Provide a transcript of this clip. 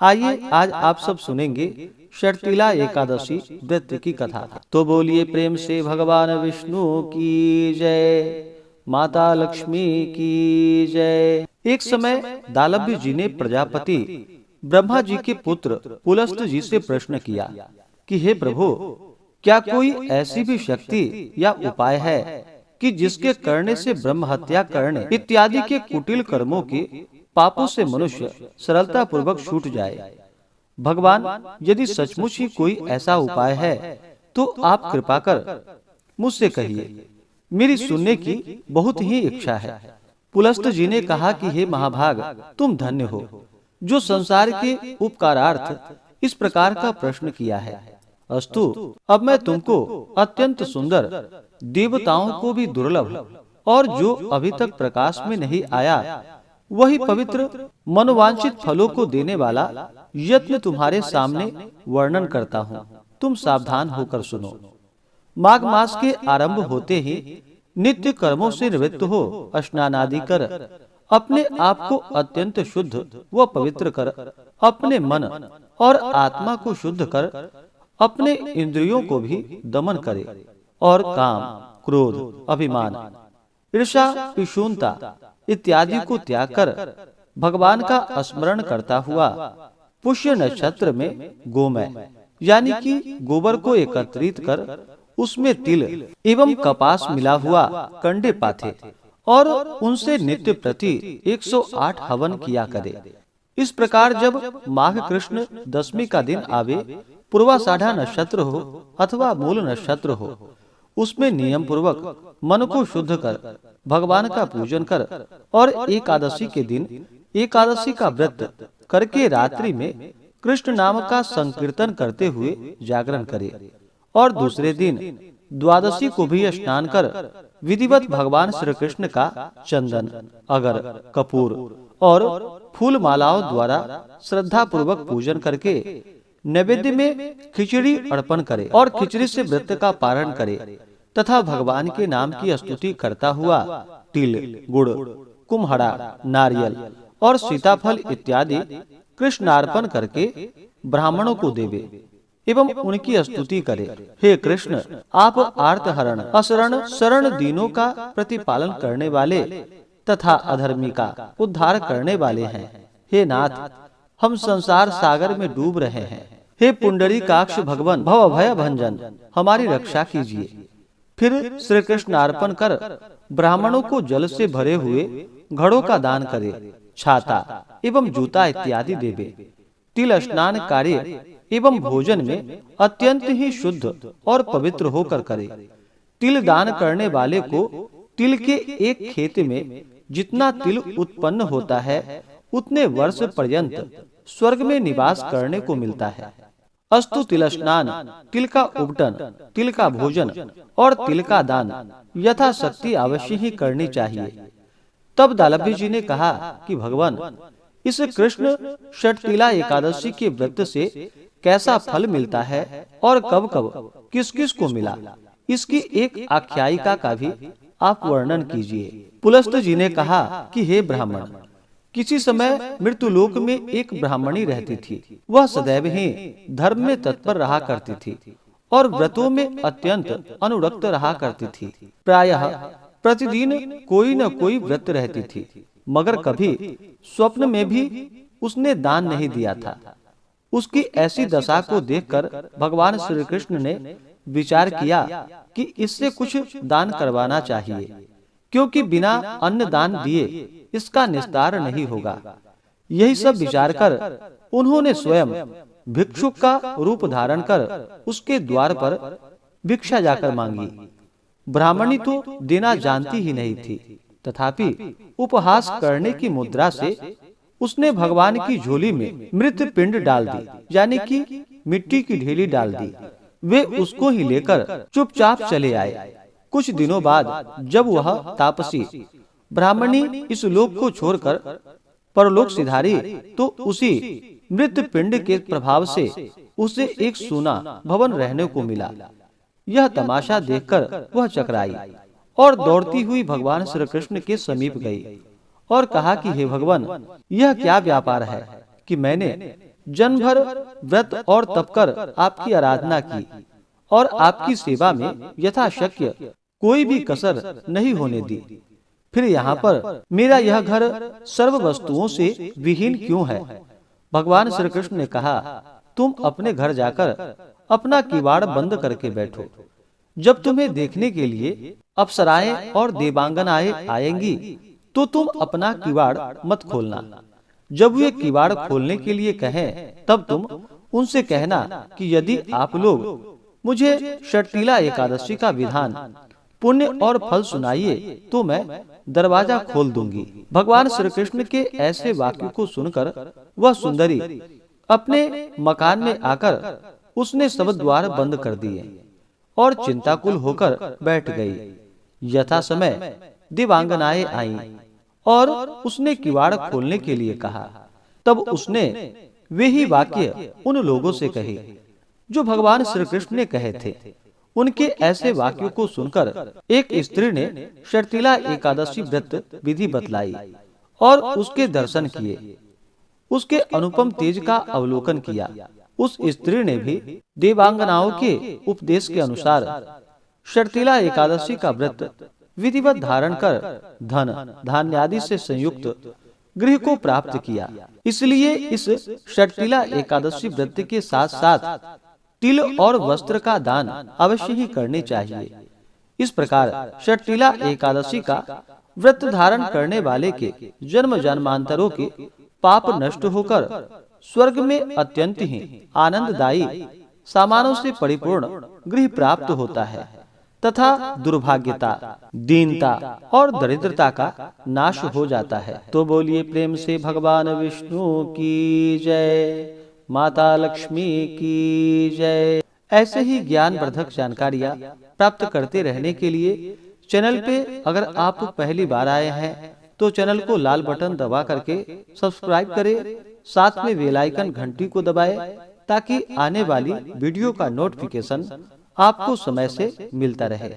आइए आज आप सब सुनेंगे षटतिला एकादशी व्रत की कथा। तो बोलिए प्रेम से भगवान विष्णु की जय, माता लक्ष्मी की जय। एक समय दालभ्य जी ने प्रजापति ब्रह्मा जी के पुत्र पुलस्त जी से प्रश्न किया कि हे प्रभु, क्या कोई ऐसी भी शक्ति या उपाय है कि जिसके करने से ब्रह्म हत्या करने इत्यादि के कुटिल कर्मों के पापों से मनुष्य सरलता पूर्वक छूट जाए? भगवान, यदि सचमुच ही कोई ऐसा उपाय है तो आप कृपा कर मुझसे कहिए, मेरी सुनने की बहुत ही इच्छा है। पुलस्त जी ने कहा कि हे महाभाग, तुम धन्य हो जो संसार के उपकारार्थ इस प्रकार का प्रश्न किया है। अस्तु, अब मैं तुमको अत्यंत सुंदर, देवताओं को भी दुर्लभ और जो अभी तक प्रकाश में नहीं आया वही पवित्र मनोवांछित फलों को देने वाला यत्न तुम्हारे सामने वर्णन करता हूँ। तुम सावधान होकर सुनो। माघ मास के आरंभ होते ही नित्य कर्मों से निवृत्त हो स्नान आदि कर अपने आप को अत्यंत शुद्ध व पवित्र कर, अपने मन और आत्मा को शुद्ध कर, अपने इंद्रियों को भी दमन करे और काम, क्रोध, अभिमान, ईर्ष्या, पिशूनता इत्यादि को त्याग कर भगवान का स्मरण करता हुआ पुष्य नक्षत्र में गोमय यानी कि गोबर को एकत्रित कर उसमें तिल एवं कपास मिला हुआ कंडे पाथे और उनसे नित्य प्रति 108 हवन किया करे। इस प्रकार जब माघ कृष्ण दशमी का दिन आवे, पूर्वाषाढ़ा नक्षत्र हो अथवा मूल नक्षत्र हो, उसमें नियम पूर्वक मन को शुद्ध कर भगवान का पूजन कर और एकादशी के दिन एकादशी का व्रत करके रात्रि में कृष्ण नाम का संकीर्तन करते हुए जागरण करे और दूसरे दिन द्वादशी को भी स्नान कर विधिवत भगवान श्री कृष्ण का चंदन, अगर, कपूर और फूल मालाओं द्वारा श्रद्धा पूर्वक पूजन करके नैवेद्य में खिचड़ी अर्पण करे और खिचड़ी से व्रत का पारण करे तथा भगवान के नाम की स्तुति करता हुआ तिल, गुड़, कुम्हड़ा, नारियल और सीताफल इत्यादि कृष्णार्पण करके ब्राह्मणों को देवे एवं उनकी स्तुति करे। हे कृष्ण, आप आर्तहरण, असरण, शरण दीनों का प्रतिपालन करने वाले तथा अधर्मी का उद्धार करने वाले हैं। हे नाथ, हम संसार सागर में डूब रहे हैं। हे पुंडरीकाक्ष भगवान, भव भय भंजन, हमारी रक्षा कीजिए। फिर श्री कृष्ण अर्पण कर ब्राह्मणों को जल से भरे हुए घड़ों का दान करे, छाता एवं जूता इत्यादि देवे। तिल स्नान कार्य एवं भोजन में अत्यंत ही शुद्ध और पवित्र होकर करे। तिल दान करने वाले को तिल के एक खेत में जितना तिल उत्पन्न होता है उतने वर्ष पर्यंत स्वर्ग में निवास करने को मिलता है। अस्तु, तिल स्नान, तिल का उपटन, तिल का भोजन और तिल का दान यथाशक्ति अवश्य ही करनी चाहिए। तब दालभ्य जी ने कहा कि भगवान, इस कृष्ण षटतिला एकादशी के व्रत से कैसा फल मिलता है और कब कब किस किस को मिला, इसकी एक आख्यायिका का भी आप वर्णन कीजिए। पुलस्त जी ने कहा कि हे ब्राह्मण, किसी समय मृत्युलोक में एक ब्राह्मणी रहती थी। वह सदैव ही धर्म में तत्पर रहा करती थी और व्रतों में अत्यंत अनुरक्त रहा करती थी। प्रायः प्रतिदिन कोई न कोई व्रत रहती थी, मगर कभी स्वप्न में भी उसने दान नहीं दिया था। उसकी ऐसी दशा को देखकर भगवान श्री कृष्ण ने विचार किया कि इससे कुछ दान करवाना चाहिए, क्योंकि बिना अन्न दान दिए इसका निस्तार नहीं होगा। यही सब विचार कर उन्होंने स्वयं भिक्षुक का रूप धारण कर उसके द्वार पर भिक्षा जाकर मांगी। ब्राह्मणी तो देना जानती ही नहीं थी, तथापि उपहास करने की मुद्रा से उसने भगवान की झोली में मृत पिंड डाल दी, यानी कि मिट्टी की ढेली डाल दी। वे उसको ही लेकर चुपचाप चले आए। कुछ दिनों बाद जब वह तापसी ब्राह्मणी इस लोक को छोड़कर परलोक सिधारी, तो उसी मृत पिंड के प्रभाव से उसे एक सूना भवन रहने को मिला। यह तमाशा देखकर वह चकराई और दौड़ती हुई भगवान श्री कृष्ण के समीप गई और कहा कि हे भगवान, यह क्या व्यापार है कि मैंने जन्म भर व्रत और तप कर आपकी आराधना की और आपकी सेवा में यथाशक्य कोई भी कसर नहीं होने दी। फिर यहाँ पर मेरा यह घर सर्व वस्तुओं से विहीन क्यों है? भगवान श्री कृष्ण ने कहा, तुम अपने घर जाकर अपना किवाड़ बंद करके बैठो। जब तुम्हें देखने के लिए अप्सराएं और देवांगनाएं आएंगी तो तुम अपना किवाड़ मत खोलना। जब वे किवाड़ खोलने के लिए कहें तब तुम उनसे कहना कि यदि आप लोग मुझे षटतिला एकादशी का विधान, पुण्य और फल सुनाइए तो मैं दरवाजा खोल दूंगी। भगवान श्री कृष्ण के ऐसे वाक्य को सुनकर वह सुंदरी अपने मकान में आकर उसने सब द्वार बंद कर दिए और चिंताकुल होकर बैठ गई। यथा समय दिवांगनाएं आईं और उसने किवाड़ खोलने के लिए कहा। तब उसने वे ही वाक्य उन लोगों से कहे जो भगवान श्री कृष्ण ने कहे थे। उनके ऐसे वाक्यों को सुनकर एक स्त्री ने षटतिला एकादशी व्रत विधि बतलाई और उसके दर्शन किए, उसके अनुपम तेज का अवलोकन किया। उस स्त्री ने भी देवांगनाओं के उपदेश के अनुसार षटतिला एकादशी का व्रत विधिवत धारण कर धन धान्य आदि से संयुक्त गृह को प्राप्त किया। इसलिए इस षटतिला एकादशी व्रत के साथ साथ तिल और वस्त्र का दान अवश्य ही करने चाहिए। इस प्रकार षटतिला एकादशी का व्रत धारण करने वाले के जन्म जन्मांतरों के पाप नष्ट होकर स्वर्ग में अत्यंत ही आनंददायी सामानों से परिपूर्ण गृह प्राप्त होता है तथा दुर्भाग्यता, दीनता और दरिद्रता का नाश हो जाता है। तो बोलिए प्रेम से भगवान विष्णु की जय, माता लक्ष्मी की जय। ऐसे ही ज्ञान वर्धक जानकारियाँ प्राप्त करते रहने के लिए चैनल पे अगर आप पहली बार आए हैं तो चैनल को लाल बटन दबा करके सब्सक्राइब करें, साथ में बेल आइकन घंटी को दबाएं ताकि आने वाली वीडियो का नोटिफिकेशन आपको समय से मिलता रहे।